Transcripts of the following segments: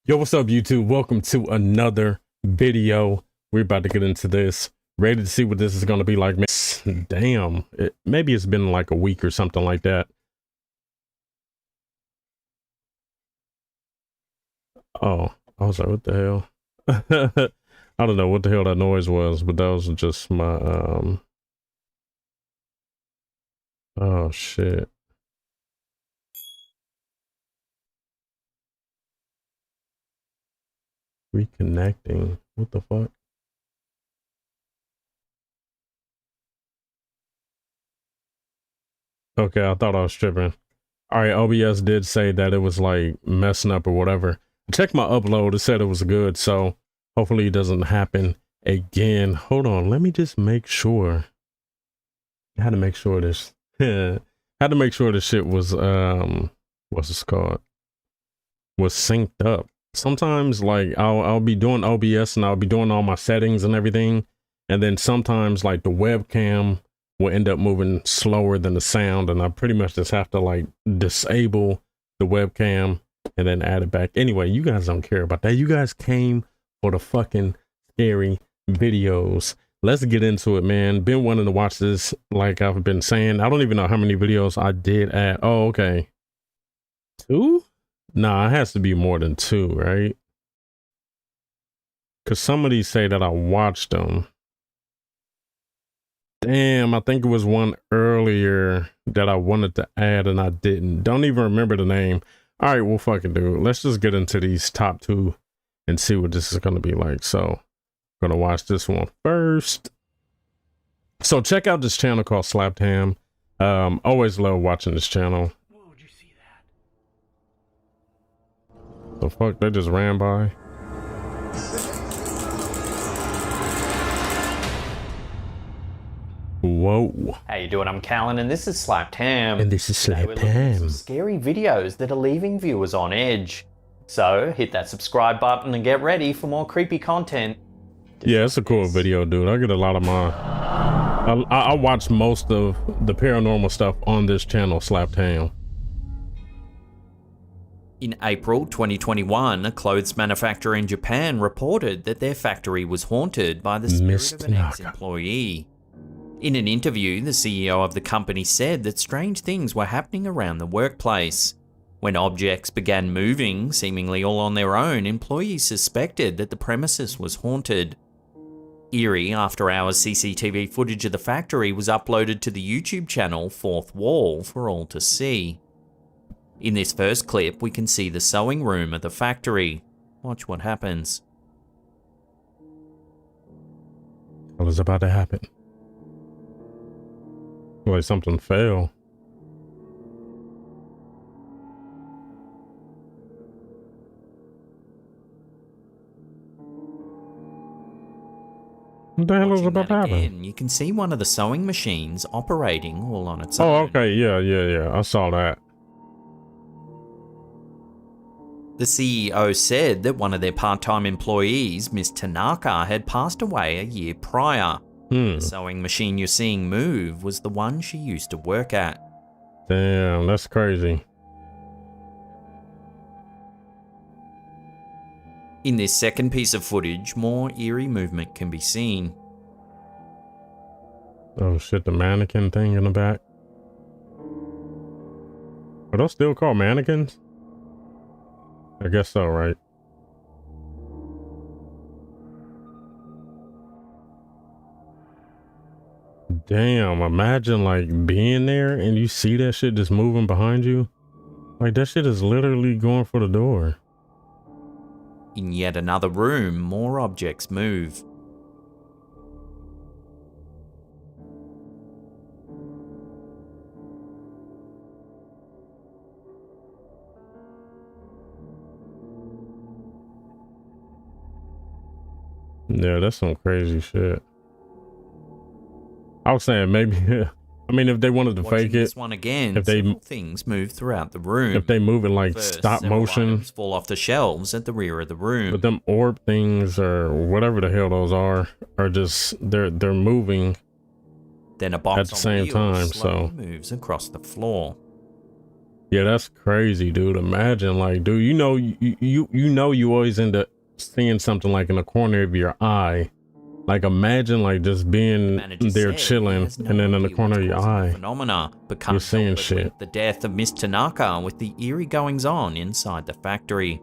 Yo, what's up, YouTube? Welcome to another video. We're about to get into this. Ready to see what this is going to be like. Damn, maybe it's been like a week or something like that. Oh, I was like, what the hell? I don't know what the hell that noise was, but that was just my, oh shit. Reconnecting. What the fuck? Okay, I thought I was tripping. All right, OBS did say that it was like messing up or whatever. I checked my upload, it said it was good, so hopefully it doesn't happen again. Hold on, let me just make sure. I had to make sure this had to make sure this shit was what's it called? Was synced up. Sometimes like I'll be doing OBS and I'll be doing all my settings and everything, and then sometimes like the webcam will end up moving slower than the sound, and I pretty much just have to like disable the webcam and then add it back. Anyway, you guys don't care about that. You guys came for the fucking scary videos. Let's get into it, man. Been wanting to watch this, like I've been saying. I don't even know how many videos I did add. Oh, okay. 2? Nah, it has to be more than 2, right? Because some of these say that I watched them. Damn, I think it was one earlier that I wanted to add and I didn't. Don't even remember the name. All right, we'll fucking do it. Let's just get into these top 2 and see what this is going to be like. So I'm going to watch this one first. So check out this channel called Slapped Ham. Always love watching this channel. Whoa, did you see that? The fuck, they just ran by. Whoa. How you doing? I'm Callan and this is Slapped Ham. And this is Today we're Slapped looking at some Ham. scary videos that are leaving viewers on edge. So hit that subscribe button and get ready for more creepy content. Yeah, it's a cool video, dude. I get a lot of my... I watch most of the paranormal stuff on this channel, Slapped Ham. In April 2021, a clothes manufacturer in Japan reported that their factory was haunted by the spirit of an ex-employee. In an interview, the CEO of the company said that strange things were happening around the workplace. When objects began moving, seemingly all on their own, employees suspected that the premises was haunted. Eerie after-hours CCTV footage of the factory was uploaded to the YouTube channel Fourth Wall for all to see. In this first clip, we can see the sewing room at the factory. Watch what happens. What is about to happen? Like something fell. What the hell is about to happen? You can see one of the sewing machines operating all on its own. Oh, okay. Yeah. I saw that. The CEO said that one of their part-time employees, Miss Tanaka, had passed away a year prior. The sewing machine you're seeing move was the one she used to work at. Damn, that's crazy. In this second piece of footage, more eerie movement can be seen. Oh shit, the mannequin thing in the back. Are those still called mannequins? I guess so, right? Damn, imagine like being there and you see that shit just moving behind you. Like that shit is literally going for the door. In yet another room, more objects move. Yeah, that's some crazy shit. I was saying maybe, I mean, if they wanted to fake it, this one again, if they things move throughout the room. If they move it like First, stop motion, fall off the shelves at the rear of the room. but them orb things or whatever the hell those are just they're moving. Then a box at the same time, so moves across the floor. Yeah, that's crazy, dude. Imagine, like, dude, you always end up seeing something like in the corner of your eye. Like, imagine, like, just being there chilling, and then in the corner of your eye, phenomena, but you're can't seeing help but shit. link the death of Miss Tanaka with the eerie goings-on inside the factory.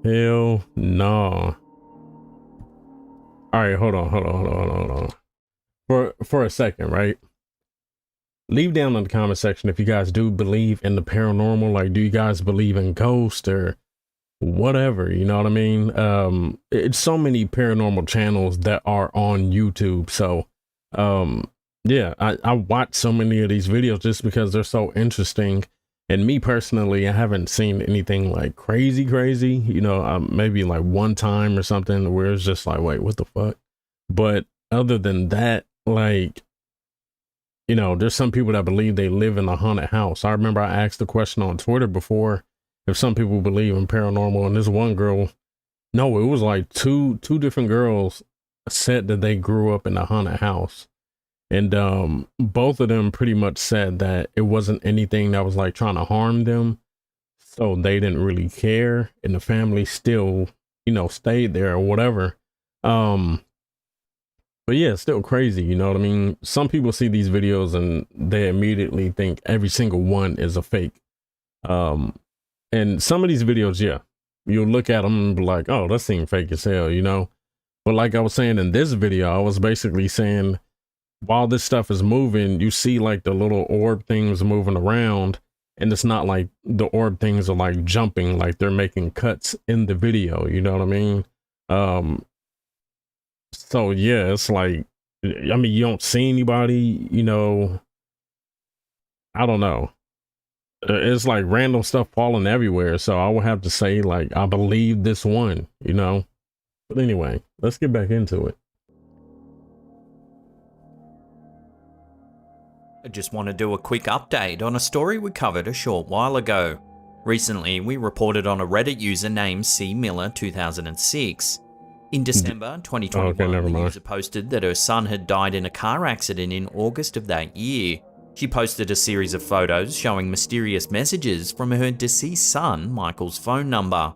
Hell no. All right, hold on. For a second, right? Leave down in the comment section if you guys do believe in the paranormal. Like, do you guys believe in ghosts or whatever? You know what I mean? It's so many paranormal channels that are on YouTube. So, yeah, I watch so many of these videos just because they're so interesting. And me personally, I haven't seen anything like crazy, you know, maybe like one time or something where it's just like, wait, what the fuck? But other than that, like, you know, there's some people that believe they live in a haunted house. I remember I asked the question on Twitter before if some people believe in paranormal, and this one girl, no, it was like two different girls said that they grew up in a haunted house. And both of them pretty much said that it wasn't anything that was like trying to harm them. So they didn't really care. And the family still, you know, stayed there or whatever. But yeah, it's still crazy. You know what I mean? Some people see these videos and they immediately think every single one is a fake. And some of these videos, yeah, you'll look at them and be like, oh, that seems fake as hell, you know? But like I was saying in this video, I was basically saying, while this stuff is moving, you see like the little orb things moving around, and it's not like the orb things are like jumping, like they're making cuts in the video, you know what I mean? So yeah, it's like, I mean, you don't see anybody, you know, I don't know. It's like random stuff falling everywhere. So I would have to say, like, I believe this one, you know? But anyway, let's get back into it. I just want to do a quick update on a story we covered a short while ago. Recently, we reported on a Reddit user named C. Miller 2006. In December 2021, the user posted that her son had died in a car accident in August of that year. She posted a series of photos showing mysterious messages from her deceased son, Michael's phone number.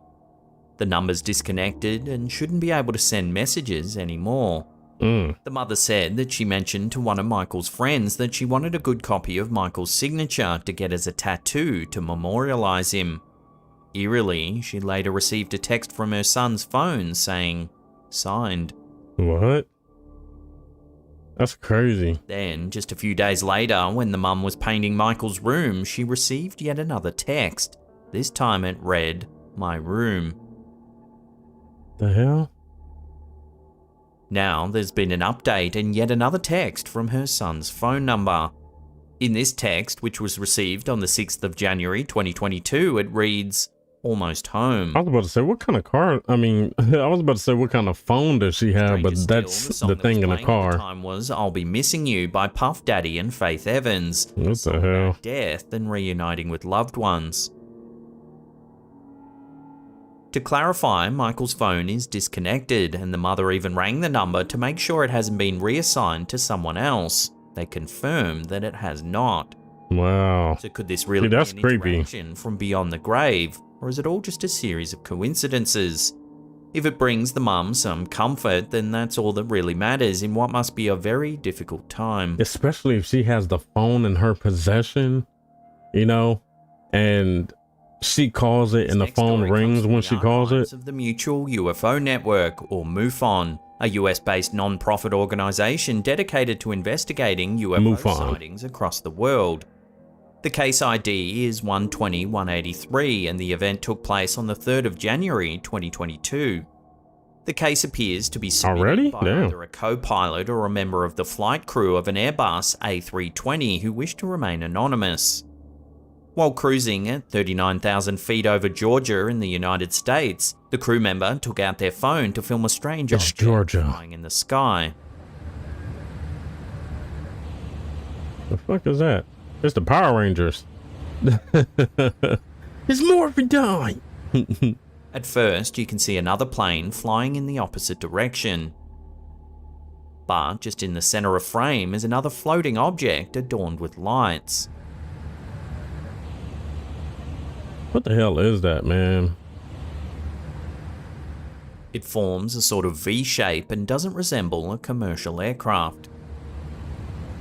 The number's disconnected and shouldn't be able to send messages anymore. The mother said that she mentioned to one of Michael's friends that she wanted a good copy of Michael's signature to get as a tattoo to memorialize him. Eerily, she later received a text from her son's phone saying, "Signed." What? That's crazy. Then, just a few days later, when the mum was painting Michael's room, she received yet another text. This time it read, "My room." The hell? Now, there's been an update and yet another text from her son's phone number. In this text, which was received on the 6th of January 2022, it reads, "Almost home." I was about to say, what kind of car? I mean, I was about to say, what kind of phone does she have? But that's the thing in the car. At the time was "I'll Be Missing You" by Puff Daddy and Faith Evans. What the hell? Death and reuniting with loved ones. To clarify, Michael's phone is disconnected, and the mother even rang the number to make sure it hasn't been reassigned to someone else. They confirmed that it has not. Wow. So could this really be an interaction from beyond the grave, or is it all just a series of coincidences? If it brings the mum some comfort, then that's all that really matters in what must be a very difficult time. Especially if she has the phone in her possession, you know, and she calls it and the phone rings when she calls it. Of the Mutual UFO Network, or MUFON, a US-based non-profit organization dedicated to investigating UFO sightings across the world. The case ID is 120-183, and the event took place on the 3rd of January 2022. The case appears to be submitted by either a co-pilot or a member of the flight crew of an Airbus A320 who wished to remain anonymous. While cruising at 39,000 feet over Georgia in the United States, the crew member took out their phone to film a strange object flying in the sky. The fuck is that? It's the Power Rangers. It's Morphin time. At first, you can see another plane flying in the opposite direction. But just in the center of frame is another floating object adorned with lights. What the hell is that, man? It forms a sort of V shape and doesn't resemble a commercial aircraft.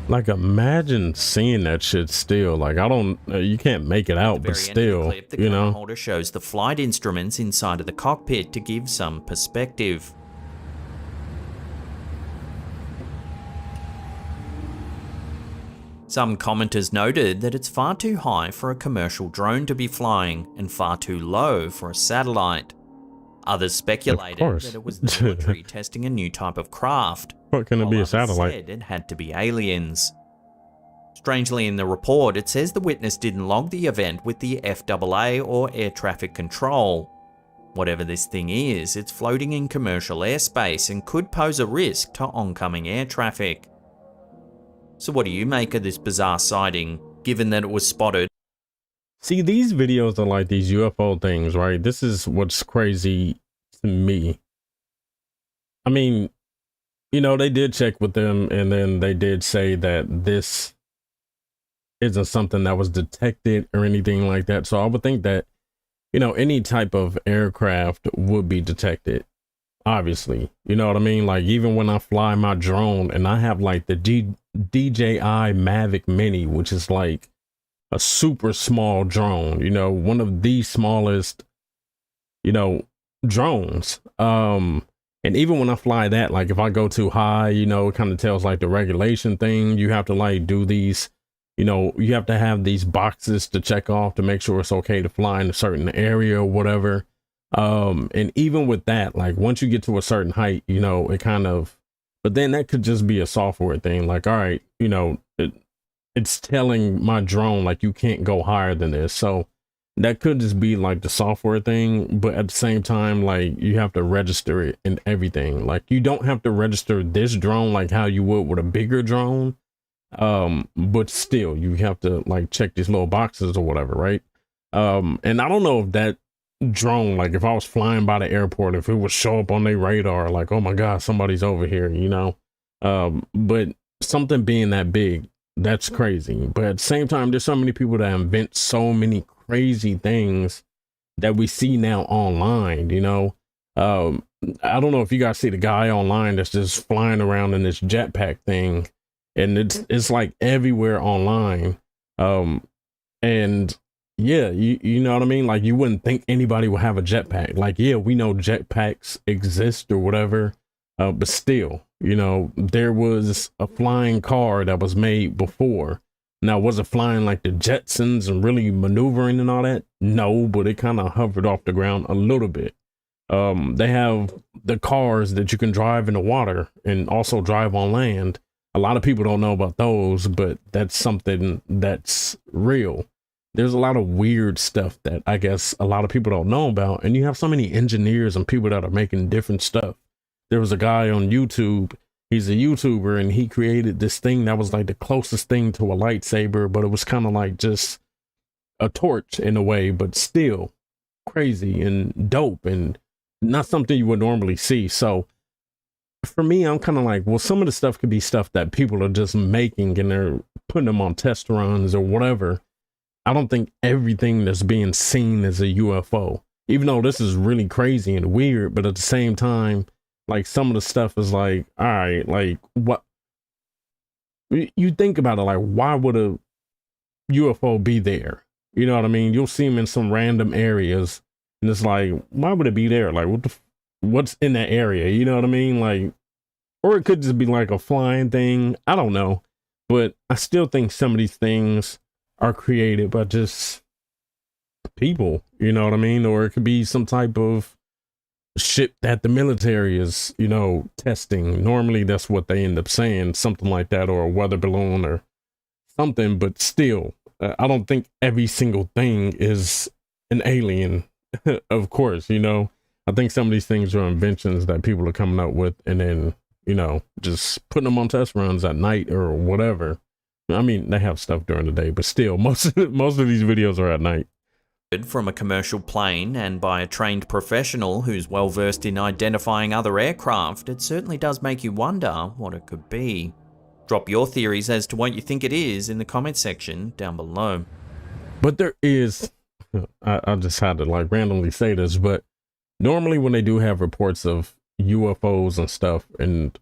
Like, imagine seeing that shit still. Like, I don't, you can't make it out, but still, Clip, the you camera know? holder shows the flight instruments inside of the cockpit to give some perspective. Some commenters noted that it's far too high for a commercial drone to be flying and far too low for a satellite. Others speculated that it was the military testing a new type of craft. What can it be, a satellite? Said it had to be aliens. Strangely, in the report, it says the witness didn't log the event with the FAA or air traffic control. Whatever this thing is, it's floating in commercial airspace and could pose a risk to oncoming air traffic. So what do you make of this bizarre sighting, given that it was spotted? See, these videos are like these UFO things, right? This is what's crazy to me. I mean, you know, they did check with them, and then they did say that this isn't something that was detected or anything like that. So I would think that, you know, any type of aircraft would be detected, obviously. You know what I mean? Like, even when I fly my drone and I have like the DJI Mavic Mini, which is like a super small drone, you know, one of the smallest, you know, drones. And even when I fly that, like if I go too high, you know, it kind of tells like the regulation thing. You have to like do these, you know, you have to have these boxes to check off to make sure it's okay to fly in a certain area or whatever. And even with that, like once you get to a certain height, you know, it kind of, but then that could just be a software thing. Like, all right, you know, it's telling my drone like you can't go higher than this. So that could just be like the software thing, but at the same time, like you have to register it and everything. Like you don't have to register this drone like how you would with a bigger drone. But still you have to like check these little boxes or whatever, right? And I don't know if that drone, like if I was flying by the airport, if it would show up on their radar, like, oh my God, somebody's over here, you know? But something being that big, that's crazy. But at the same time, there's so many people that invent so many crazy things that we see now online, you know? I don't know if you guys see the guy online that's just flying around in this jetpack thing, and it's like everywhere online. And yeah, you know what I mean? Like you wouldn't think anybody would have a jetpack. Like, yeah, we know jetpacks exist or whatever, but still, you know, there was a flying car that was made before. Now, was it flying like the Jetsons and really maneuvering and all that? No, but it kind of hovered off the ground a little bit. They have the cars that you can drive in the water and also drive on land. A lot of people don't know about those, but that's something that's real. There's a lot of weird stuff that I guess a lot of people don't know about. And you have so many engineers and people that are making different stuff. There was a guy on YouTube. He's a YouTuber, and he created this thing that was like the closest thing to a lightsaber, but it was kind of like just a torch in a way, but still crazy and dope and not something you would normally see. So for me, I'm kind of like, well, some of the stuff could be stuff that people are just making and they're putting them on test runs or whatever. I don't think everything that's being seen is a UFO, even though this is really crazy and weird. But at the same time, like some of the stuff is like, all right, like what you think about it, like why would a UFO be there? You know what I mean? You'll see them in some random areas and it's like, why would it be there? Like what's in that area? You know what I mean? Like, or it could just be like a flying thing. I don't know, but I still think some of these things are created by just people, you know what I mean? Or it could be some type of ship that the military is, you know, testing. Normally that's what they end up saying, something like that, or a weather balloon or something. But still, I don't think every single thing is an alien. Of course, you know, I think some of these things are inventions that people are coming up with and then, you know, just putting them on test runs at night or whatever. I mean, they have stuff during the day, but still, most of these videos are at night. From a commercial plane and by a trained professional who's well versed in identifying other aircraft, it certainly does make you wonder what it could be. Drop your theories as to what you think it is in the comment section down below. But there is I just had to like randomly say this, but normally when they do have reports of UFOs and stuff, and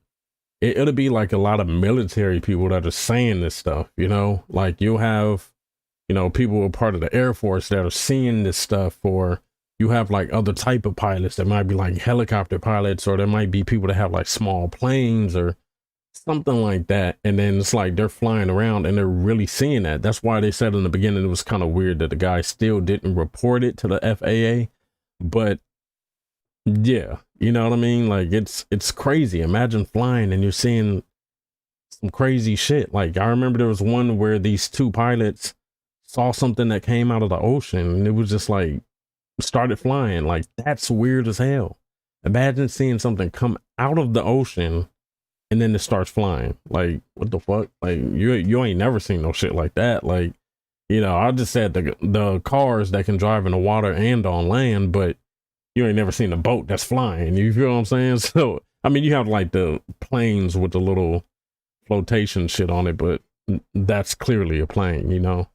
it'll be like a lot of military people that are saying this stuff, you know, like you'll have, you know, people who are part of the Air Force that are seeing this stuff, or you have like other type of pilots that might be like helicopter pilots, or there might be people that have like small planes or something like that. And then it's like they're flying around and they're really seeing that. That's why they said in the beginning it was kind of weird that the guy still didn't report it to the FAA. But yeah, you know what I mean? Like it's crazy. Imagine flying and you're seeing some crazy shit. Like I remember there was one where these two pilots saw something that came out of the ocean and it was just like started flying. Like that's weird as hell. Imagine seeing something come out of the ocean and then it starts flying. Like what the fuck? Like you ain't never seen no shit like that. Like, you know, I just said the cars that can drive in the water and on land, but you ain't never seen a boat that's flying. You feel what I'm saying? So I mean, you have like the planes with the little flotation shit on it, but that's clearly a plane, you know.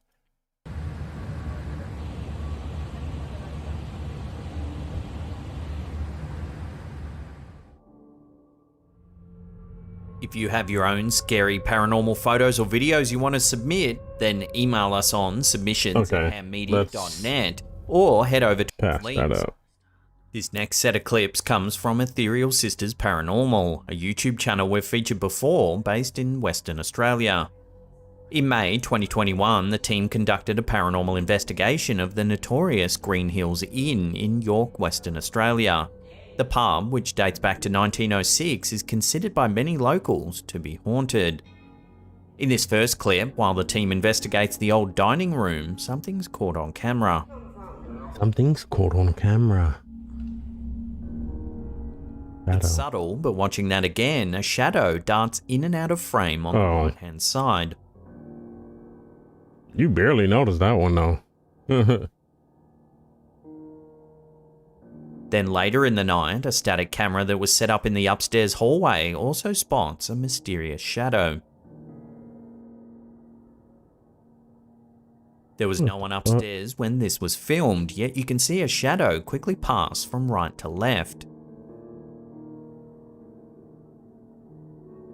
If you have your own scary paranormal photos or videos you want to submit, then email us on submissions@hammedia.net or head over to pass that up. This next set of clips comes from Ethereal Sisters Paranormal, a YouTube channel we've featured before based in Western Australia. In May 2021, the team conducted a paranormal investigation of the notorious Green Hills Inn in York, Western Australia. The pub, which dates back to 1906, is considered by many locals to be haunted. In this first clip, while the team investigates the old dining room, something's caught on camera. Something's caught on camera. It's subtle, but watching that again, a shadow darts in and out of frame on the right-hand side. You barely noticed that one though. Then later in the night, a static camera that was set up in the upstairs hallway also spots a mysterious shadow. There was no one upstairs when this was filmed, yet you can see a shadow quickly pass from right to left.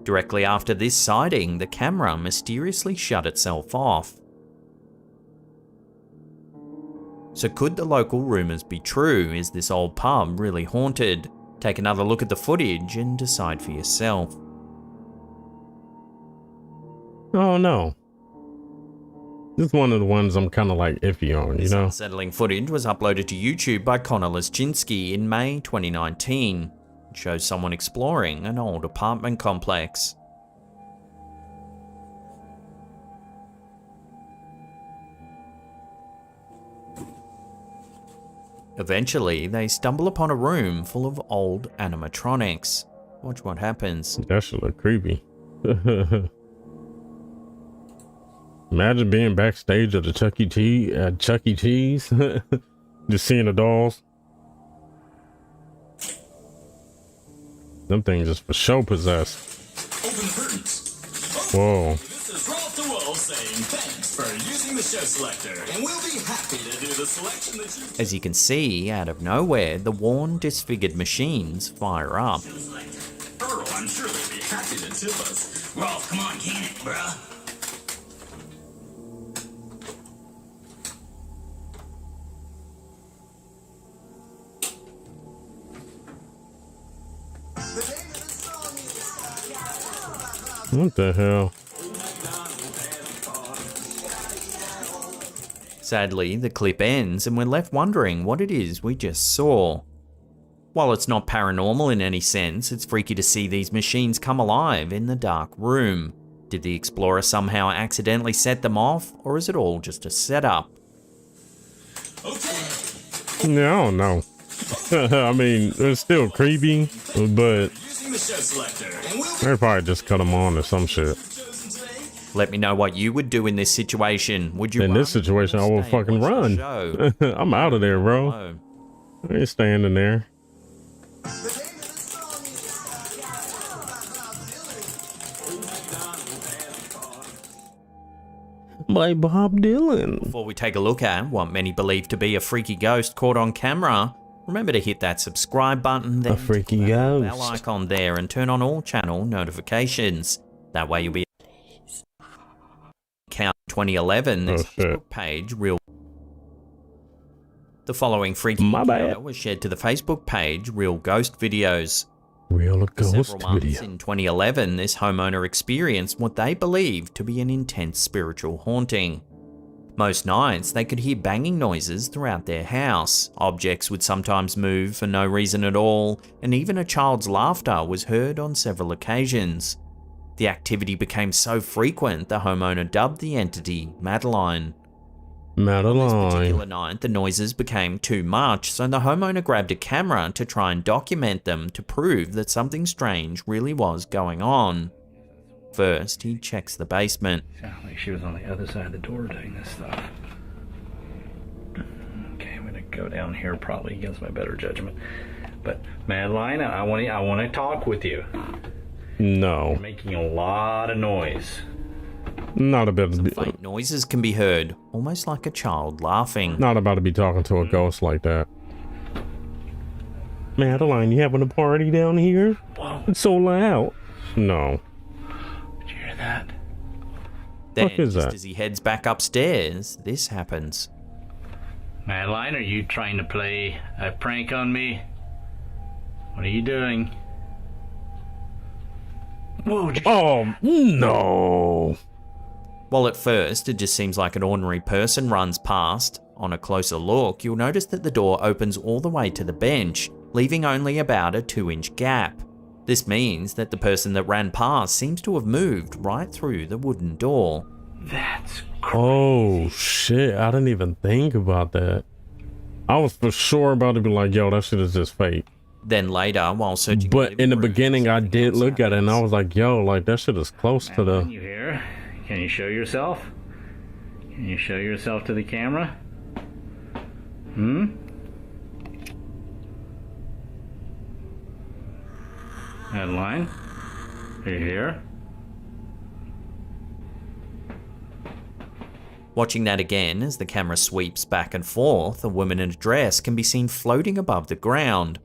Directly after this sighting, the camera mysteriously shut itself off. So could the local rumours be true? Is this old pub really haunted? Take another look at the footage and decide for yourself. Oh no. This is one of the ones I'm kind of like iffy on, you know? This unsettling footage was uploaded to YouTube by Connor Leschinski in May 2019. It shows someone exploring an old apartment complex. Eventually, they stumble upon a room full of old animatronics. Watch what happens. That should look creepy. Imagine being backstage at the Chuck E. Cheese, just seeing the dolls. Them things just for show possessed. Whoa. This is Ralph the Wolf saying thanks for using the show selector, and we'll be happy to do the selection that you... As you can see, out of nowhere, the worn, disfigured machines fire up. Earl, I'm sure they'd be happy to tip us. Ralph, come on, can it, bruh? What the hell? Sadly, the clip ends and we're left wondering what it is we just saw. While it's not paranormal in any sense, it's freaky to see these machines come alive in the dark room. Did the explorer somehow accidentally set them off, or is it all just a setup? Yeah, I don't know. I mean, it's still creepy, but they probably just cut them on or some shit. Let me know what you would do in this situation. Would you in run this situation, I will fucking run. I'm out of there, bro. I ain't staying in there. by Bob Dylan. Before we take a look at what many believe to be a freaky ghost caught on camera, remember to hit that subscribe button, then A freaky click on the ghost. bell icon there and turn on all channel notifications. That way you'll be count 2011 this Facebook page real. The following freaky encounter was shared to the Facebook page Real Ghost Videos. Real For ghost several months video. in 2011, this homeowner experienced what they believed to be an intense spiritual haunting. Most nights, they could hear banging noises throughout their house. Objects would sometimes move for no reason at all, and even a child's laughter was heard on several occasions. The activity became so frequent, the homeowner dubbed the entity Madeline. On this particular Madeline. night, the noises became too much, so the homeowner grabbed a camera to try and document them to prove that something strange really was going on. First, he checks the basement. Sounded like she was on the other side of the door doing this stuff. Okay, I'm gonna go down here probably against my better judgment. But Madeline, I want to talk with you. No. You're making a lot of noise. Not a bit. Faint noises can be heard, almost like a child laughing. Not about to be talking to a ghost like that. Madeline, you having a party down here? Whoa, It's so loud. No. did you hear that? Then, fuck is just that? as he heads back upstairs, this happens. Madeline, are you trying to play a prank on me? What are you doing? Whoa, Oh, no. While at first it just seems like an ordinary person runs past, on a closer look you'll notice that the door opens all the way to the bench, leaving only about a 2-inch gap. This means that the person that ran past seems to have moved right through the wooden door. that's Oh, shit. I didn't even think about that. I was for sure about to be like, yo, that shit is just fake. Then later, while searching But in the living room, beginning, I something did else look at it and I happens. was like, yo, like that shit is close to Madeline, the. you here? Can you show yourself? Can you show yourself to the camera? Madeline, are you here? Watching that again, as the camera sweeps back and forth, a woman in a dress can be seen floating above the ground.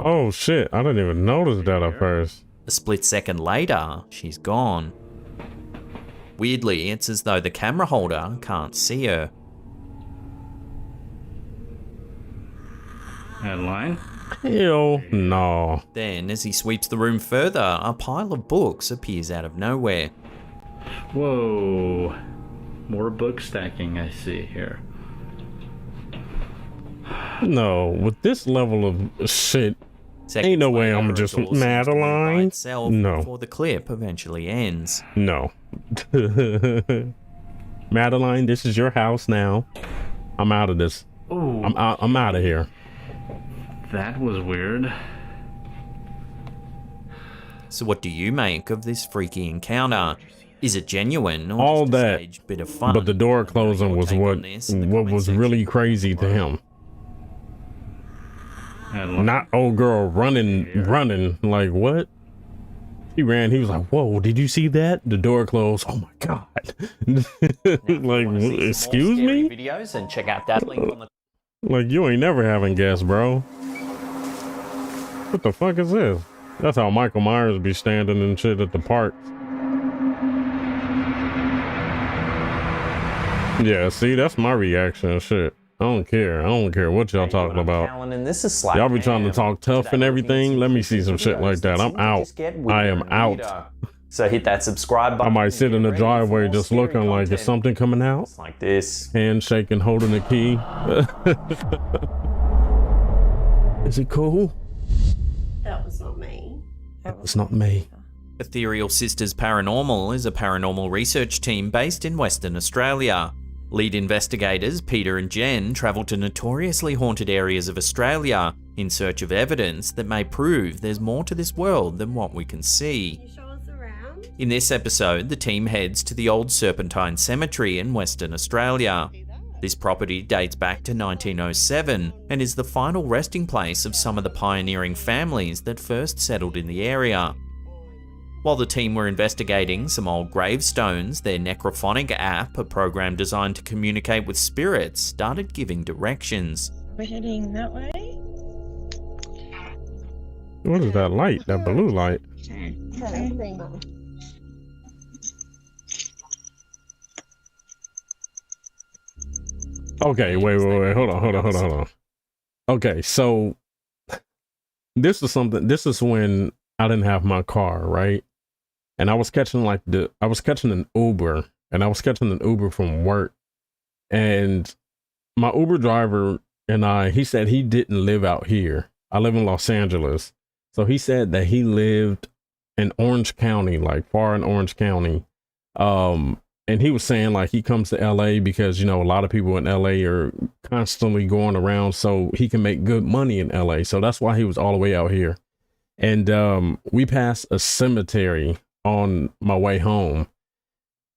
Oh, shit. I didn't even notice that at first. A split second later, she's gone. Weirdly, it's as though the camera holder can't see her. Madeline? Hell no. Then, as he sweeps the room further, a pile of books appears out of nowhere. Whoa. More book stacking I see here. No, with this level of shit, Seconds ain't no way later, I'm it just all seems to move by Madeline. itself No. Before the clip eventually ends. No. Madeline, this is your house now. I'm out of this. Ooh, I'm out of here. that was weird. So what do you make of this freaky encounter? Is it genuine or All just a that, staged bit of fun? But the door closing Your was take what on this in the what comment was section. really crazy to him. Madeline. Not old girl running like what? He ran. He was like, "Whoa! Did you see that? The door closed. Oh my god!" Like, excuse me? Videos and check out that link on the Like, you ain't never having guests, bro. What the fuck is this? That's how Michael Myers be standing and shit at the park. Yeah, see, that's my reaction and shit. I don't care. I don't care what y'all talking about. And this is Slack Y'all be trying to Cam. talk tough Today and we're everything. looking at Let me some see some shit videos like that. that I'm seem to out. just get I weirder am and out. weirder. So hit that subscribe I button. might and sit get in the ready for driveway more just scary looking like, is content. something coming out? Just like this. Handshaking, holding the key. Is it cool? That was not me. It's not me. Ethereal Sisters Paranormal is a paranormal research team based in Western Australia. Lead investigators Peter and Jen travel to notoriously haunted areas of Australia in search of evidence that may prove there's more to this world than what we can see. Can you show us around? In this episode, the team heads to the old Serpentine Cemetery in Western Australia. This property dates back to 1907 and is the final resting place of some of the pioneering families that first settled in the area. While the team were investigating some old gravestones, their necrophonic app, a program designed to communicate with spirits, started giving directions. We're heading that way. What is that light? That blue light? Okay, wait. Hold on. Okay, so this is when I didn't have my car, right? And I was catching an Uber, and I was catching an Uber from work. And my Uber driver and he said he didn't live out here. I live in Los Angeles. So he said that he lived in Orange County, like far in Orange County. And he was saying like he comes to LA because, you know, a lot of people in LA are constantly going around, so he can make good money in LA. So that's why he was all the way out here. And we passed a cemetery on my way home.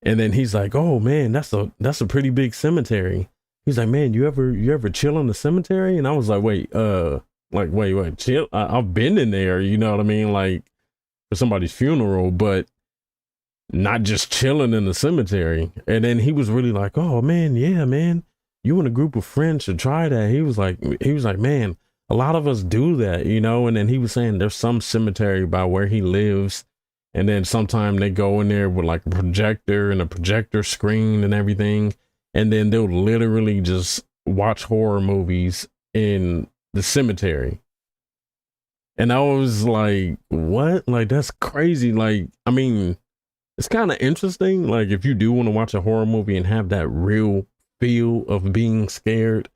And then he's like, "Oh man, that's a pretty big cemetery." He's like, "Man, you ever chill in the cemetery?" And I was like, wait, chill? I've been in there, you know what I mean? Like for somebody's funeral, but not just chilling in the cemetery. And then he was really like, "Oh man, yeah, man, you and a group of friends should try that." He was like, "Man, a lot of us do that, you know." And then he was saying there's some cemetery by where he lives, and then sometime they go in there with like a projector and a projector screen and everything, and then they'll literally just watch horror movies in the cemetery. And I was like, what? Like, that's crazy. Like, I mean, it's kind of interesting. Like, if you do want to watch a horror movie and have that real feel of being scared,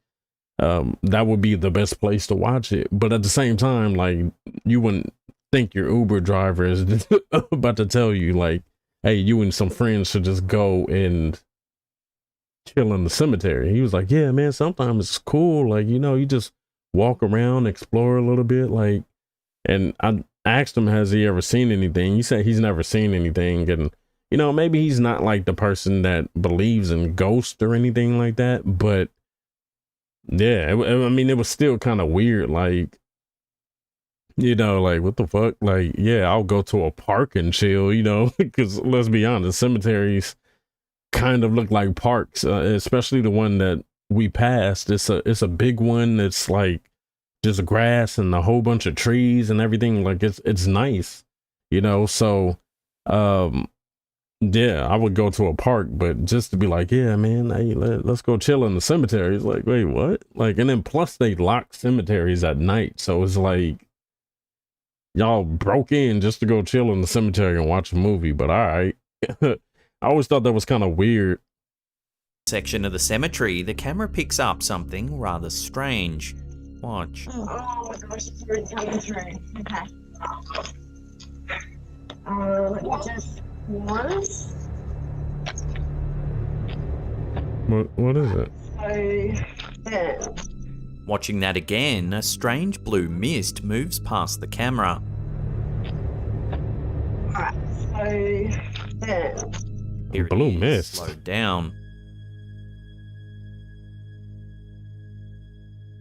that would be the best place to watch it. But at the same time, like, you wouldn't think your Uber driver is about to tell you, like, hey, you and some friends should just go and chill in the cemetery. He was like, "Yeah, man, sometimes it's cool. Like, you know, you just walk around, explore a little bit." Like, and I asked him, has he ever seen anything? He said he's never seen anything. And, you know, maybe he's not like the person that believes in ghosts or anything like that. But yeah, I mean, it was still kind of weird. Like, you know, like, what the fuck? Like, yeah, I'll go to a park and chill, you know, because let's be honest, cemeteries kind of look like parks, especially the one that we passed. It's a big one. It's like just grass and a whole bunch of trees and everything. Like, it's nice, you know. So yeah, I would go to a park, but just to be like, yeah, man, hey, let's go chill in the cemetery. It's like, wait, what? Like, and then plus they lock cemeteries at night, so it's like y'all broke in just to go chill in the cemetery and watch a movie. But all right. I always thought that was kind of weird. Section of the cemetery, the camera picks up something rather strange. Watch. Oh my gosh, it's really coming through. Okay. Just once. What is it? So then. Watching that again, a strange blue mist moves past the camera. Alright, so then. Here it Blue is, mist. slowed down.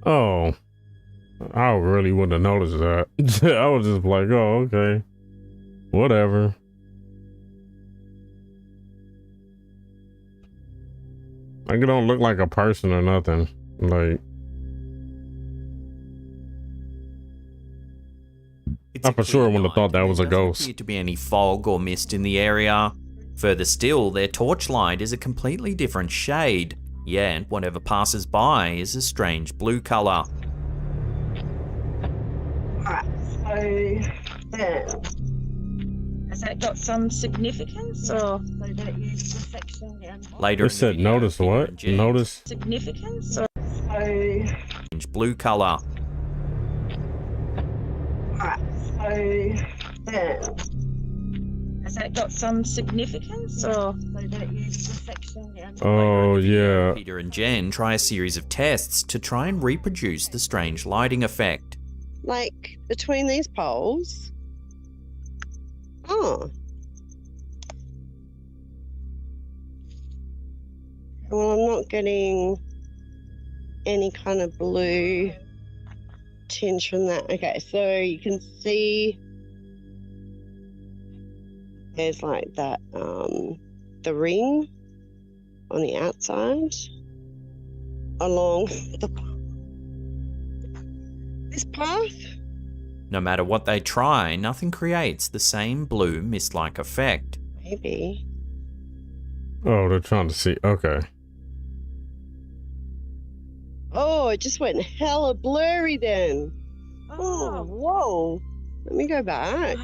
Oh, I really wouldn't have noticed that. I was just like, oh, okay, whatever. Like, it don't look like a person or nothing. Like, I for sure wouldn't have thought that was a ghost. There doesn't appear to be any fog or mist in the area. Further still, their torchlight is a completely different shade, yet whatever passes by is a strange blue colour. Alright, so then. Has that got some significance, or they don't use the section down? Later, It said notice what? Notice Significance, or so. Strange blue colour. Alright, so then. Has that got some significance, or they don't use the section down? Oh yeah. Peter and Jen try a series of tests to try and reproduce the strange lighting effect. Like between these poles. Oh. Well, I'm not getting any kind of blue tinge from that. Okay, so you can see there's like that, the ring on the outside along this path. No matter what they try, nothing creates the same blue mist-like effect. Maybe. Oh, they're trying to see. Okay. Oh, it just went hella blurry then. Oh, whoa. Let me go back.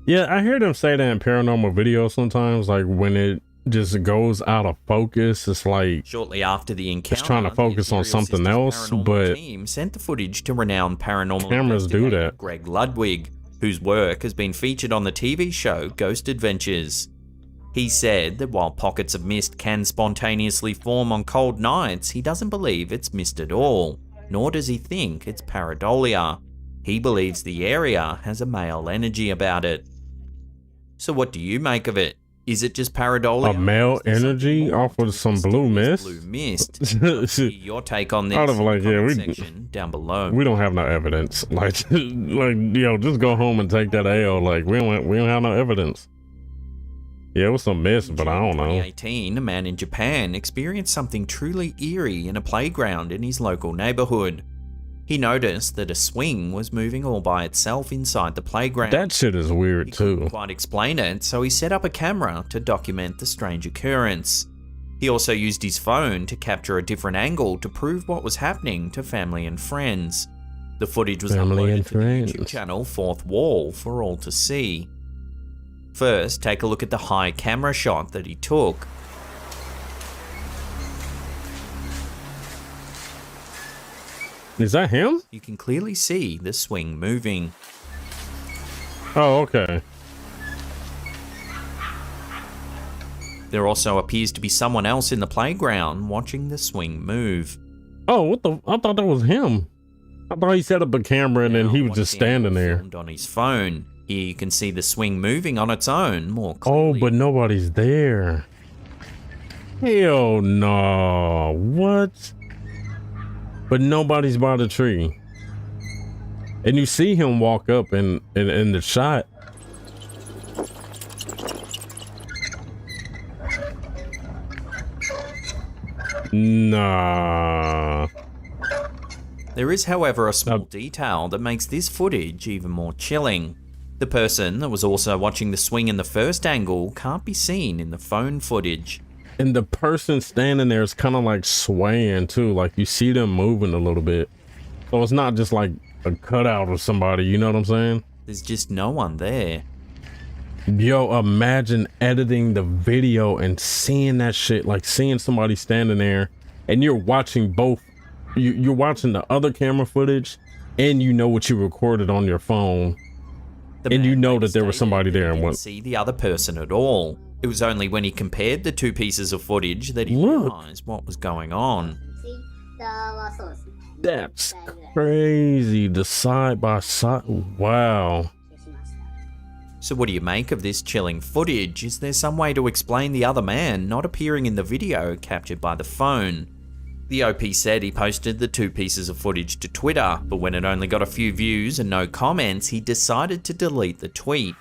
Yeah, I hear them say that in paranormal videos sometimes, like when it just goes out of focus, it's like Shortly after the encounter, it's trying to focus on the Ethereal something Sisters else, paranormal but team sent the footage to renowned paranormal cameras do investigator that. Greg Ludwig, whose work has been featured on the TV show Ghost Adventures. He said that while pockets of mist can spontaneously form on cold nights, he doesn't believe it's mist at all, nor does he think it's pareidolia. He believes the area has a male energy about it. So what do you make of it? Is it just pareidolia? A male energy off of some blue mist? Blue mist. Your take on this Out of like, yeah, section down below. we don't have no evidence. Like, yo, just go home and take that L. Like, we don't have no evidence. Yeah, it was some mist, but I don't know. In 2018, a man in Japan experienced something truly eerie in a playground in his local neighborhood. He noticed that a swing was moving all by itself inside the playground. That shit is weird He too. couldn't quite explain it, so he set up a camera to document the strange occurrence. He also used his phone to capture a different angle to prove what was happening to family and friends. The footage was uploaded to the YouTube channel Fourth Wall for all to see. First, take a look at the high camera shot that he took. Is that him? You can clearly see the swing moving. Oh, okay. There also appears to be someone else in the playground watching the swing move. Oh, what the? I thought that was him. I thought he set up a camera and then he was just standing there. Filmed on his phone. Here you can see the swing moving on its own more clearly. Oh, but nobody's there. Hell no. What? But nobody's by the tree. And you see him walk up in the shot. Nah. There is, however, a small detail that makes this footage even more chilling. The person that was also watching the swing in the first angle can't be seen in the phone footage. And the person standing there is kind of like swaying too. Like you see them moving a little bit. So it's not just like a cutout of somebody, you know what I'm saying? There's just no one there. Yo, imagine editing the video and seeing that shit, like seeing somebody standing there and you're watching both. You're watching the other camera footage and you know what you recorded on your phone. And you know that there was somebody there and didn't see the other person at all. It was only when he compared the two pieces of footage that he realized what was going on. That's crazy. The side by side. Wow. So what do you make of this chilling footage? Is there some way to explain the other man not appearing in the video captured by the phone? The OP said he posted the two pieces of footage to Twitter, but when it only got a few views and no comments, he decided to delete the tweet.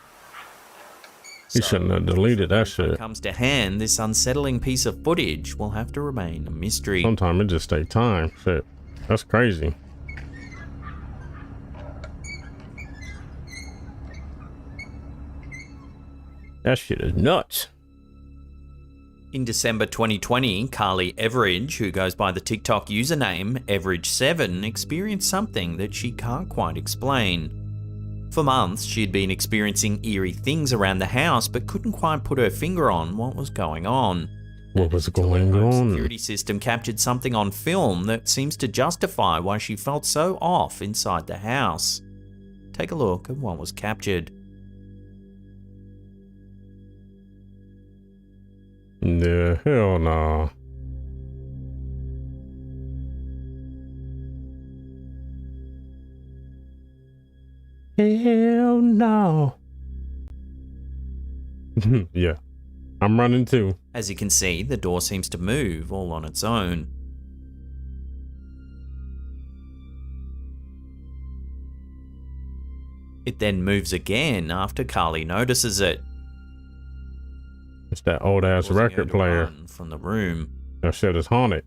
He shouldn't have deleted that shit. When it comes to hand, this unsettling piece of footage will have to remain a mystery. Sometimes it just takes time. Shit. That's crazy. That shit is nuts. In December 2020, Carly Everidge, who goes by the TikTok username Everidge7, experienced something that she can't quite explain. For months, she had been experiencing eerie things around the house but couldn't quite put her finger on what was going on. What was going on? The security system captured something on film that seems to justify why she felt so off inside the house. Take a look at what was captured. Yeah, hell no. Hell no. Yeah, I'm running too. As you can see, the door seems to move all on its own. It then moves again after Carly notices it. It's that old ass causing her record to player. run from the room. That shit is haunted.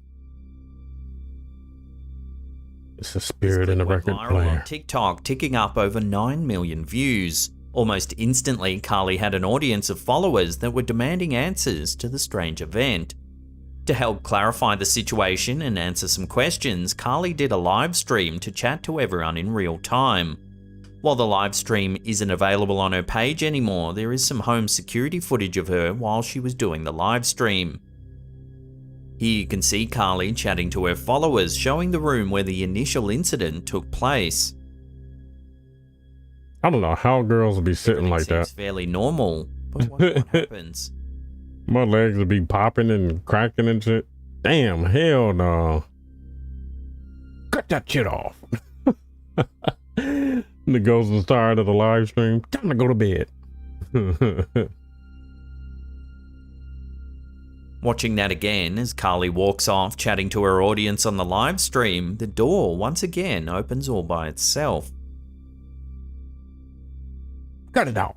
It's a spirit in the This clip record went viral player. on TikTok, ticking up over 9 million views. Almost instantly, Carly had an audience of followers that were demanding answers to the strange event. To help clarify the situation and answer some questions, Carly did a live stream to chat to everyone in real time. While the live stream isn't available on her page anymore, there is some home security footage of her while she was doing the live stream. Here you can see Carly chatting to her followers, showing the room where the initial incident took place. I don't know how girls would be sitting like Everything that. seems fairly normal, but what happens? My legs would be popping and cracking and shit. Damn, hell no. Cut that shit off. The ghost was tired of the live stream. Time to go to bed. Watching that again as Carly walks off chatting to her audience on the live stream, the door once again opens all by itself. Cut it off.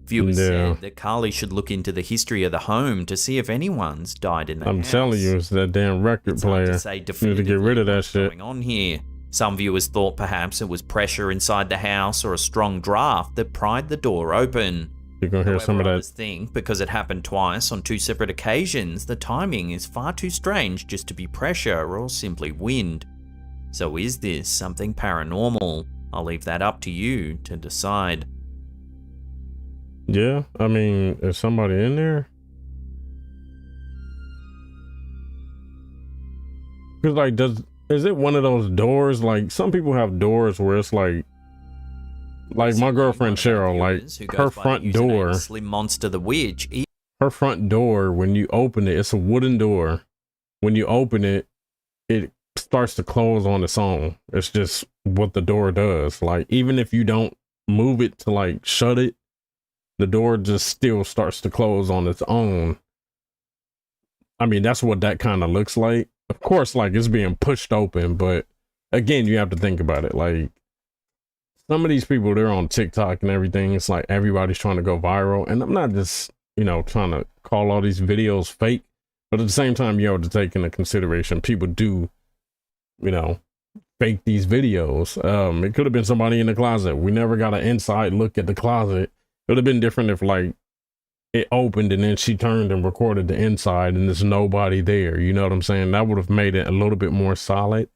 Viewers Yeah. said that Carly should look into the history of the home to see if anyone's died in the I'm house. telling you, it's that damn record It's hard player. to say Need to get rid of definitively that what's shit. going on here. Some viewers thought perhaps it was pressure inside the house or a strong draft that pried the door open. You're gonna hear However, some of that. others think because it happened twice on two separate occasions, the timing is far too strange just to be pressure or simply wind. So is this something paranormal? I'll leave that up to you to decide. Yeah, I mean, is somebody in there? Cause like, is it one of those doors? Like, some people have doors where it's like my girlfriend Cheryl, like her front door, Slim Monster the Witch, her front door, when you open it, it's a wooden door. When you open it, it starts to close on its own. It's just what the door does. Like, even if you don't move it to like shut it, the door just still starts to close on its own. I mean, that's what that kind of looks like. Of course, like, it's being pushed open, but again, you have to think about it. Like, some of these people, they're on TikTok and everything. It's like everybody's trying to go viral. And I'm not just, trying to call all these videos fake, but at the same time, you have to take into consideration people do, fake these videos. It could have been somebody in the closet. We never got an inside look at the closet. It would have been different if like it opened and then she turned and recorded the inside and there's nobody there. You know what I'm saying? That would have made it a little bit more solid.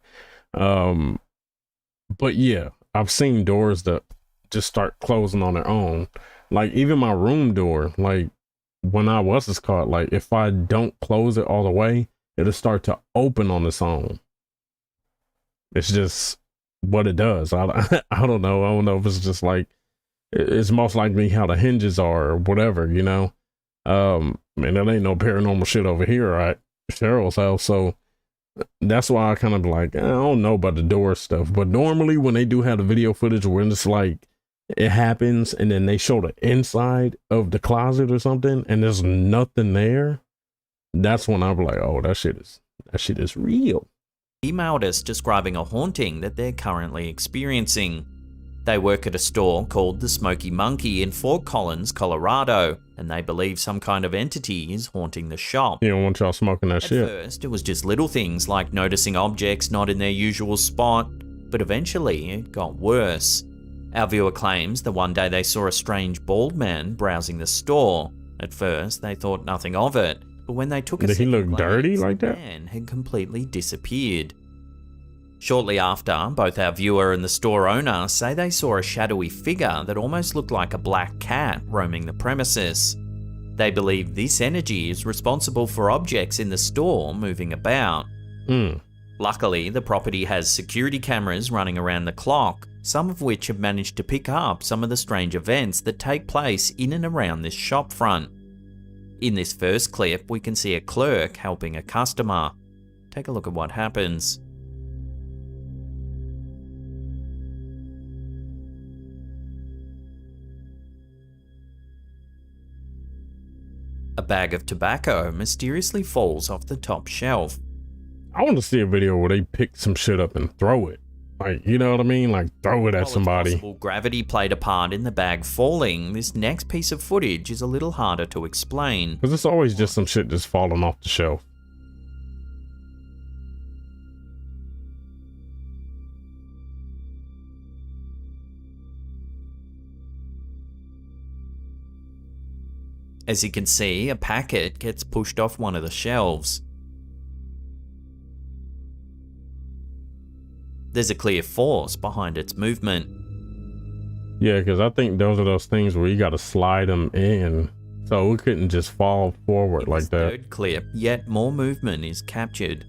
But yeah, I've seen doors that just start closing on their own. Like even my room door, like when I was caught, like if I don't close it all the way, it'll start to open on its own. It's just what it does. I don't know. I don't know if it's just like, it's most likely how the hinges are or whatever, and there ain't no paranormal shit over here at Cheryl's house. So that's why I kind of like, I don't know about the door stuff, but normally when they do have the video footage where it's like it happens and then they show the inside of the closet or something and there's nothing there, that's when I'm like, oh, that shit is real. emailed us describing a haunting that they're currently experiencing. They work at a store called the Smoky Monkey in Fort Collins, Colorado, and they believe some kind of entity is haunting the shop. You don't want y'all smoking that At shit. first, it was just little things like noticing objects not in their usual spot, but eventually it got worse. Our viewer claims that one day they saw a strange bald man browsing the store. At first, they thought nothing of it, but when they took a Did he second look glance, dirty like the that? man had completely disappeared. Shortly after, both our viewer and the store owner say they saw a shadowy figure that almost looked like a black cat roaming the premises. They believe this energy is responsible for objects in the store moving about. Luckily, the property has security cameras running around the clock, some of which have managed to pick up some of the strange events that take place in and around this shop front. In this first clip, we can see a clerk helping a customer. Take a look at what happens. A bag of tobacco mysteriously falls off the top shelf. I want to see a video where they pick some shit up and throw it. Like, you know what I mean? Like, throw it at While it's somebody. possible gravity played a part in the bag falling, this next piece of footage is a little harder to explain. Because it's always just some shit just falling off the shelf. As you can see, a packet gets pushed off one of the shelves. There's a clear force behind its movement. Yeah, because I think those are those things where you got to slide them in. So it couldn't just fall forward like that. Third clip, yet more movement is captured.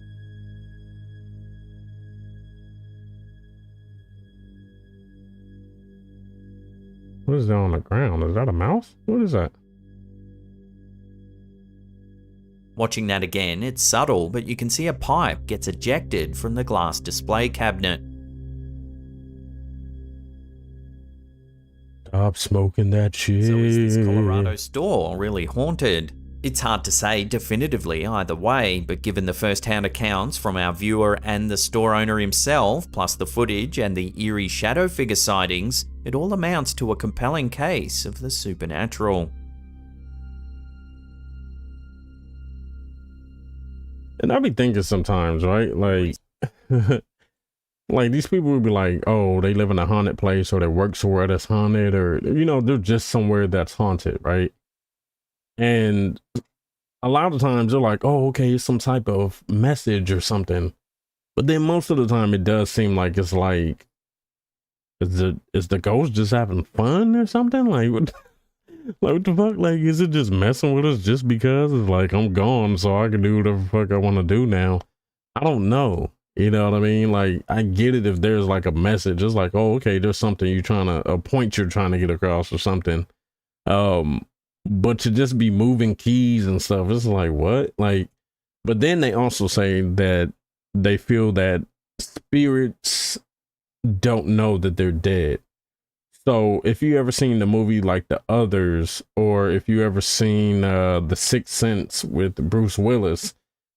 What is that on the ground? Is that a mouse? What is that? Watching that again, it's subtle, but you can see a pipe gets ejected from the glass display cabinet. Stop smoking that shit. So is this Colorado store really haunted? It's hard to say definitively either way, but given the first-hand accounts from our viewer and the store owner himself, plus the footage and the eerie shadow figure sightings, it all amounts to a compelling case of the supernatural. And I be thinking sometimes, right? Like, like these people would be like, oh, they live in a haunted place or they work somewhere that's haunted, or, you know, they're just somewhere that's haunted, right? And a lot of times they're like, oh, okay, it's some type of message or something. But then most of the time it does seem like it's like, is the ghost just having fun or something? Like, what the fuck? Like, is it just messing with us just because it's like, I'm gone, so I can do whatever the fuck I want to do now? I don't know. You know what I mean? Like, I get it if there's like a message. It's like, oh, okay, there's something you're trying to, a point you're trying to get across or something. But to just be moving keys and stuff, it's like, what? Like, but then they also say that they feel that spirits don't know that they're dead. So if you ever seen the movie like The Others, or if you ever seen The Sixth Sense with Bruce Willis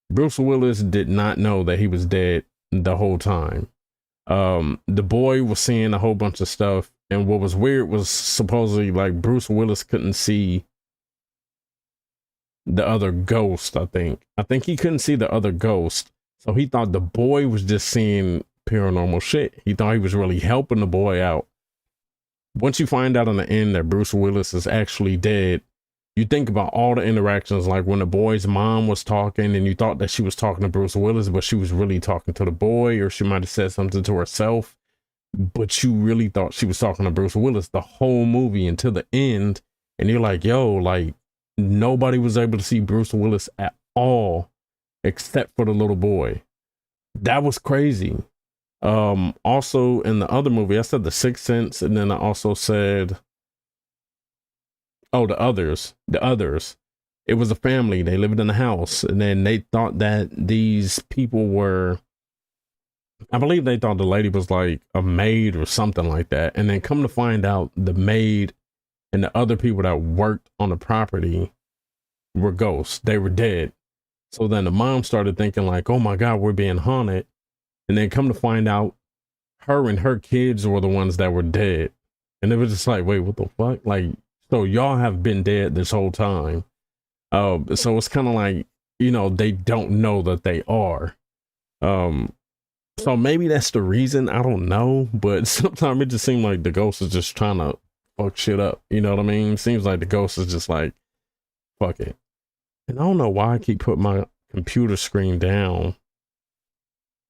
did not know that he was dead the whole time. The boy was seeing a whole bunch of stuff, and what was weird was supposedly like Bruce Willis couldn't see the other ghost. I think he couldn't see the other ghost, so he thought the boy was just seeing paranormal shit. He thought he was really helping the boy out. Once you find out in the end that Bruce Willis is actually dead, you think about all the interactions, like when the boy's mom was talking and you thought that she was talking to Bruce Willis, but she was really talking to the boy, or she might have said something to herself, but you really thought she was talking to Bruce Willis the whole movie until the end. And you're like, yo, like nobody was able to see Bruce Willis at all except for the little boy. That was crazy. Also in the other movie, I said The Sixth Sense, and then I also said, oh, The Others. It was a family. They lived in a house, and then they thought that these people were, I believe they thought the lady was like a maid or something like that. And then come to find out, the maid and the other people that worked on the property were ghosts. They were dead. So then the mom started thinking like, oh my God, we're being haunted. And then come to find out, her and her kids were the ones that were dead. And it was just like, wait, what the fuck? Like, so y'all have been dead this whole time. So it's kind of like, you know, they don't know that they are. So maybe that's the reason. I don't know. But sometimes it just seems like the ghost is just trying to fuck shit up. You know what I mean? Seems like the ghost is just like, fuck it. And I don't know why I keep putting my computer screen down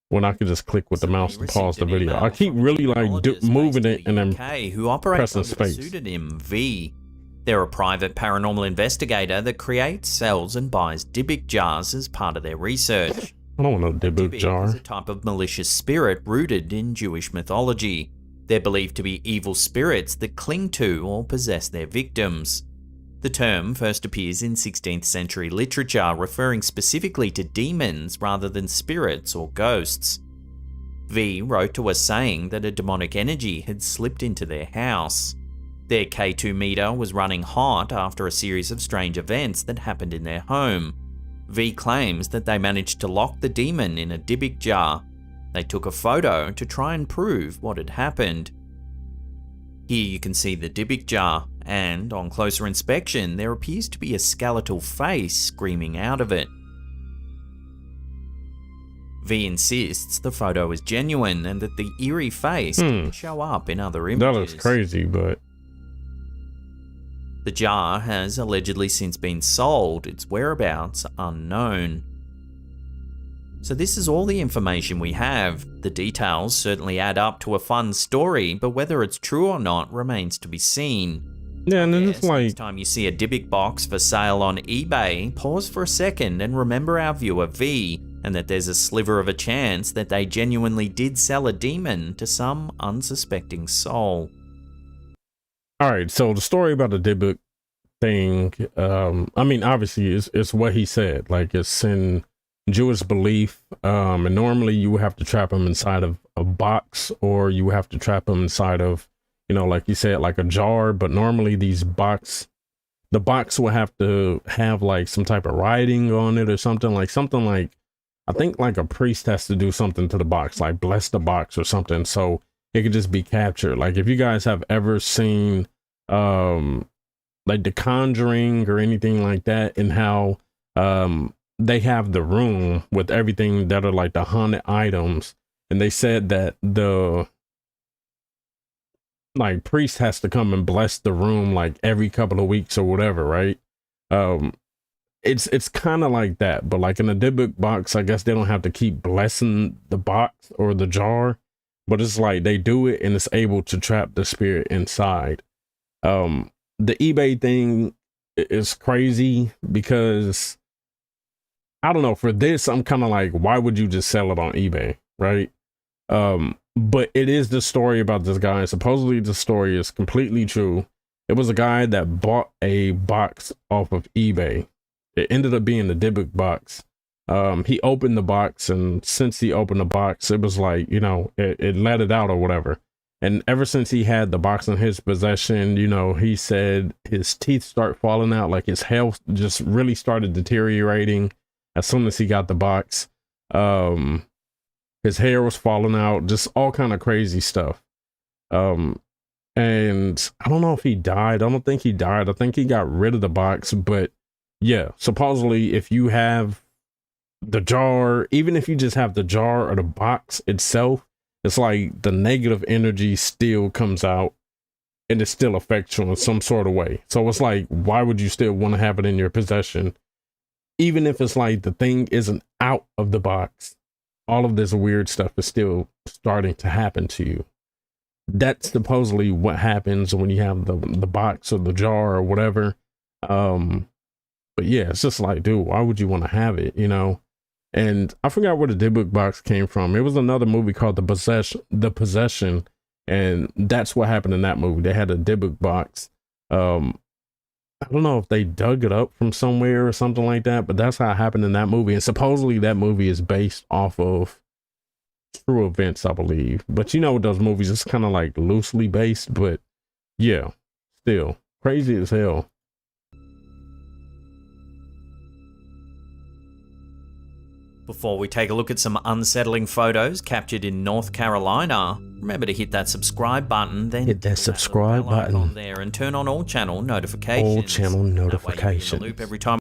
when I could just click with the mouse to pause the video. I keep really like moving it and then pressing space. Pseudonym V. They're a private paranormal investigator that creates, sells, and buys Dibik jars as part of their research. I don't know Dibik Jar. Is a type of malicious spirit rooted in Jewish mythology. They're believed to be evil spirits that cling to or possess their victims. The term first appears in 16th century literature, referring specifically to demons rather than spirits or ghosts. V wrote to us saying that a demonic energy had slipped into their house. Their K2 meter was running hot after a series of strange events that happened in their home. V claims that they managed to lock the demon in a Dibik jar. They took a photo to try and prove what had happened. Here you can see the Dibik jar, and on closer inspection there appears to be a skeletal face screaming out of it. V insists the photo is genuine and that the eerie face can show up in other images. That looks crazy, but... The jar has allegedly since been sold, its whereabouts unknown. So this is all the information we have. The details certainly add up to a fun story, but whether it's true or not remains to be seen. Yeah, and then it's like... Next time you see a Dibik box for sale on eBay, pause for a second and remember our viewer V, and that there's a sliver of a chance that they genuinely did sell a demon to some unsuspecting soul. Alright, so the story about the Dibik thing, I mean, obviously, it's what he said. Like, it's in Jewish belief, and normally you would have to trap them inside of a box, or you would have to trap them inside of, you know, like you said, like a jar. But normally the box will have to have like some type of writing on it or something like, I think like a priest has to do something to the box, like bless the box or something, so it could just be captured. Like if you guys have ever seen like The Conjuring or anything like that, and how they have the room with everything that are like the haunted items, and they said that the like priest has to come and bless the room like every couple of weeks or whatever, right? It's kind of like that, but like in a Dibik box, I guess they don't have to keep blessing the box or the jar, but it's like they do it and it's able to trap the spirit inside. The eBay thing is crazy because I don't know, for this, I'm kind of like, why would you just sell it on eBay, right? But it is the story about this guy. Supposedly the story is completely true. It was a guy that bought a box off of eBay. It ended up being the Dibik box. He opened the box, and since he opened the box, it was like, you know, it let it out or whatever. And ever since he had the box in his possession, you know, he said his teeth start falling out, like his health just really started deteriorating as soon as he got the box. His hair was falling out, just all kind of crazy stuff. And I don't know if he died. I don't think he died. I think he got rid of the box, but yeah, supposedly if you have the jar, even if you just have the jar or the box itself, it's like the negative energy still comes out and it still affects you in some sort of way. So it's like, why would you still want to have it in your possession? Even if it's like the thing isn't out of the box, all of this weird stuff is still starting to happen to you. That's supposedly what happens when you have the box or the jar or whatever. But yeah, it's just like, dude, why would you want to have it, you know? And I forgot where the Dibik box came from. It was another movie called The Possession, and that's what happened in that movie. They had a Dibik box. I don't know if they dug it up from somewhere or something like that, but that's how it happened in that movie. And supposedly that movie is based off of true events, I believe. But you know, with those movies, it's kind of like loosely based, but yeah, still crazy as hell. Before we take a look at some unsettling photos captured in North Carolina, remember to hit that subscribe button, then hit that subscribe button on there and turn on all channel notifications. All channel notifications. That way you're in the loop every time.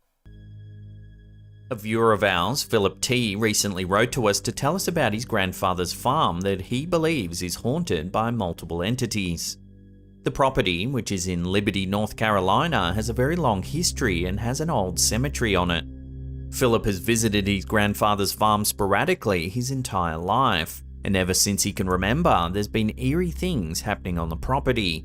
A viewer of ours, Philip T, recently wrote to us to tell us about his grandfather's farm that he believes is haunted by multiple entities. The property, which is in Liberty, North Carolina, has a very long history and has an old cemetery on it. Philip has visited his grandfather's farm sporadically his entire life, and ever since he can remember, there's been eerie things happening on the property.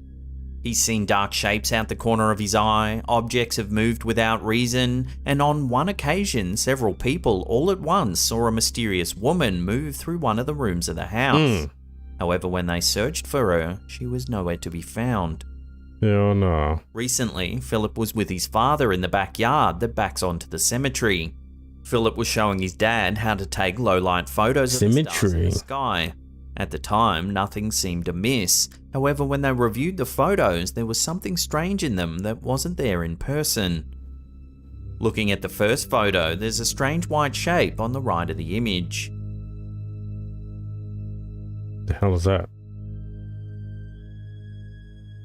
He's seen dark shapes out the corner of his eye, objects have moved without reason, and on one occasion, several people all at once saw a mysterious woman move through one of the rooms of the house. However, when they searched for her, she was nowhere to be found. Hell no. Recently, Philip was with his father in the backyard that backs onto the cemetery. Philip was showing his dad how to take low-light photos of the stars in the sky. At the time, nothing seemed amiss. However, when they reviewed the photos, there was something strange in them that wasn't there in person. Looking at the first photo, there's a strange white shape on the right of the image. The hell is that?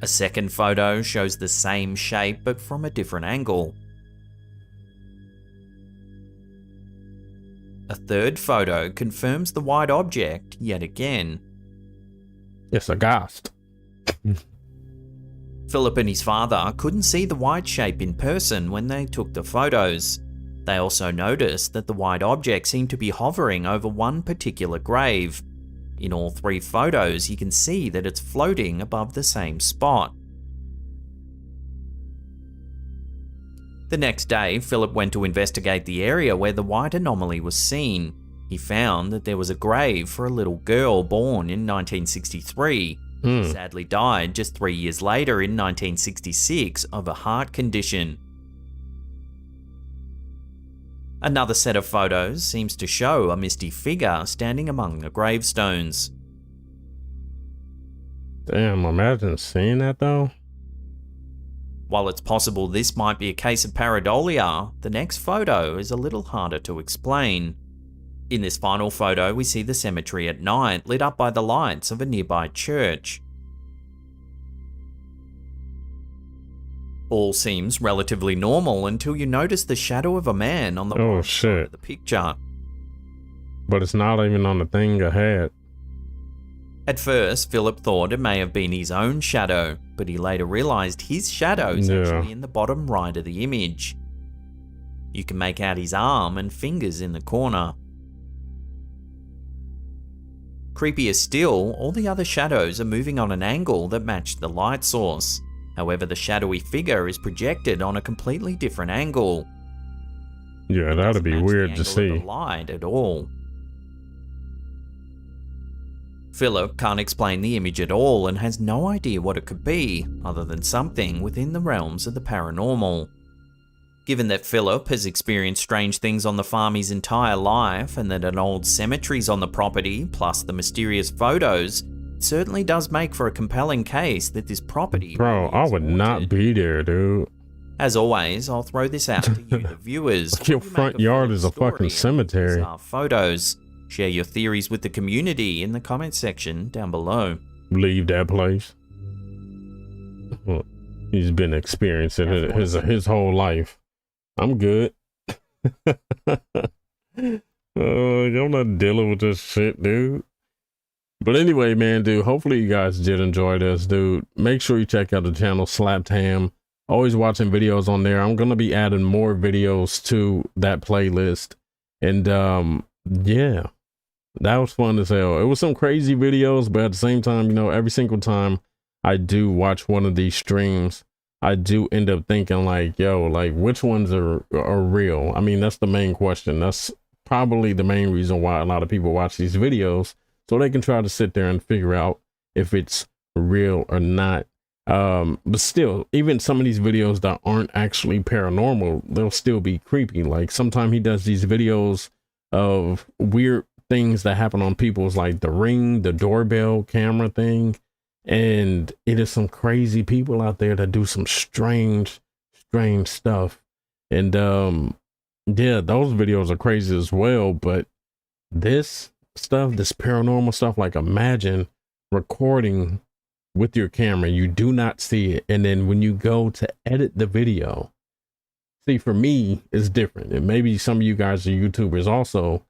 A second photo shows the same shape but from a different angle. A third photo confirms the white object yet again. It's a ghost. Philip and his father couldn't see the white shape in person when they took the photos. They also noticed that the white object seemed to be hovering over one particular grave. In all three photos, you can see that it's floating above the same spot. The next day, Philip went to investigate the area where the white anomaly was seen. He found that there was a grave for a little girl born in 1963. She sadly died just 3 years later in 1966 of a heart condition. Another set of photos seems to show a misty figure standing among the gravestones. Damn, imagine seeing that though. While it's possible this might be a case of pareidolia, the next photo is a little harder to explain. In this final photo, we see the cemetery at night lit up by the lights of a nearby church. All seems relatively normal until you notice the shadow of a man on the right side of the picture. But it's not even on the thing ahead. At first, Philip thought it may have been his own shadow, but he later realized his shadow is actually in the bottom right of the image. You can make out his arm and fingers in the corner. Creepier still, all the other shadows are moving on an angle that matched the light source. However, the shadowy figure is projected on a completely different angle. Yeah, that'd be weird to see. The light at all. Philip can't explain the image at all and has no idea what it could be, other than something within the realms of the paranormal. Given that Philip has experienced strange things on the farm his entire life, and that an old cemetery's on the property, plus the mysterious photos, it certainly does make for a compelling case that this property... Bro, I would not be there, dude. As always, I'll throw this out to you, the viewers. Your front yard is a fucking cemetery. Photos. Share your theories with the community in the comment section down below. Leave that place. Well, he's been experiencing it his whole life. I'm good. I'm not dealing with this shit, dude. But anyway, man, dude, hopefully you guys did enjoy this, dude. Make sure you check out the channel, Slapped Ham. Always watching videos on there. I'm going to be adding more videos to that playlist. And, yeah, that was fun as hell. It was some crazy videos, but at the same time, you know, every single time I do watch one of these streams, I do end up thinking like, yo, like which ones are real? I mean, that's the main question. That's probably the main reason why a lot of people watch these videos, so they can try to sit there and figure out if it's real or not. But still, even some of these videos that aren't actually paranormal, they'll still be creepy. Like sometimes he does these videos of weird things that happen on people's, like the Ring, the doorbell camera thing. And it is some crazy people out there that do some strange stuff. And yeah, those videos are crazy as well. But this stuff, this paranormal stuff, like imagine recording with your camera, you do not see it, and then when you go to edit the video, see, for me it's different, and maybe some of you guys are YouTubers also,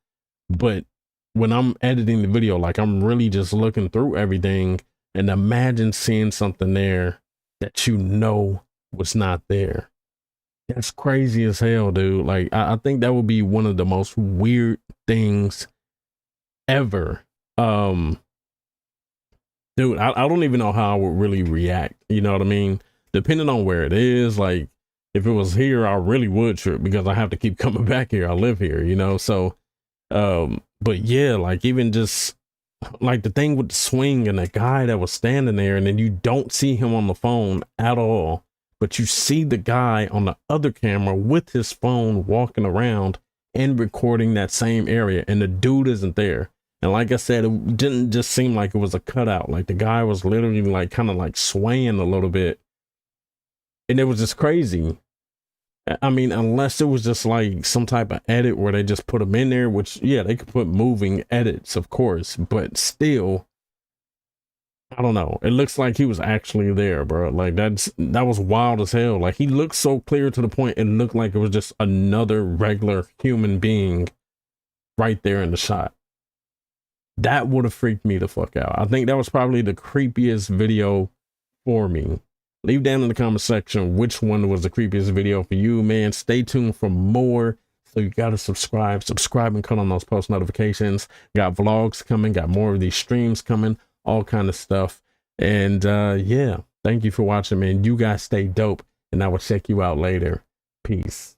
but when I'm editing the video, like I'm really just looking through everything, and imagine seeing something there that you know was not there. That's crazy as hell, dude. Like I think that would be one of the most weird things ever. Dude, I don't even know how I would really react. You know what I mean? Depending on where it is, like if it was here, I really would trip because I have to keep coming back here. I live here, you know? So, but yeah, like even just like the thing with the swing and the guy that was standing there, and then you don't see him on the phone at all, but you see the guy on the other camera with his phone walking around and recording that same area, and the dude isn't there. And like I said, it didn't just seem like it was a cutout. Like the guy was literally like kind of like swaying a little bit. And it was just crazy. I mean, unless it was just like some type of edit where they just put him in there, which, yeah, they could put moving edits, of course, but still, I don't know. It looks like he was actually there, bro. Like that was wild as hell. Like he looked so clear to the point it looked like it was just another regular human being right there in the shot. That would have freaked me the fuck out. I think that was probably the creepiest video for me. Leave down in the comment section which one was the creepiest video for you, man. Stay tuned for more. So you got to subscribe and cut on those post notifications. Got vlogs coming, got more of these streams coming, all kind of stuff. And yeah, thank you for watching, man. You guys stay dope, and I will check you out later. Peace.